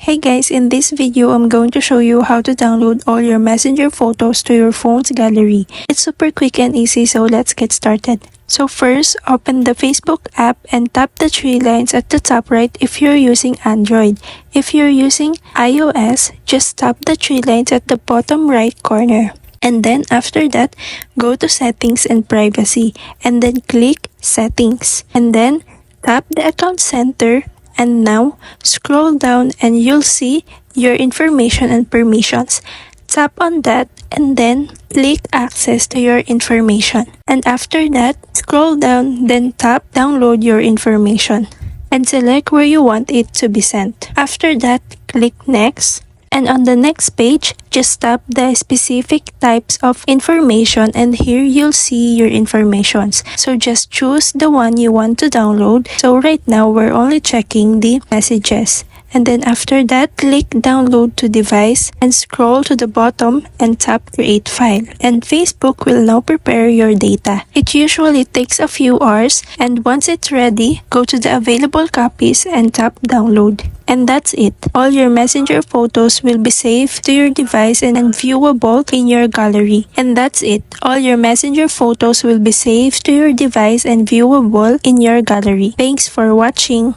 Hey guys, in this video, I'm going to show you how to download all your messenger photos to your phone's gallery. It's super quick and easy, so let's get started. So first, open the Facebook app and tap the three lines at the top right if you're using Android. If you're using iOS, just tap the three lines at the bottom right corner. And then after that, go to Settings and Privacy, and then click Settings. And then tap the Account Center. And now, scroll down and you'll see your information and permissions. Tap on that and then click Access to your information. And after that, scroll down, then tap Download your information. And select where you want it to be sent. After that, click Next. And on the next page, just tap the specific types of information and here you'll see your informations. So just choose the one you want to download. So right now, we're only checking the messages. And then after that, click Download to Device and scroll to the bottom and tap Create File. And Facebook will now prepare your data. It usually takes a few hours, and once it's ready, go to the available copies and tap Download. And that's it. All your messenger photos will be saved to your device and viewable in your gallery. And that's it. All your messenger photos will be saved to your device and viewable in your gallery. Thanks for watching.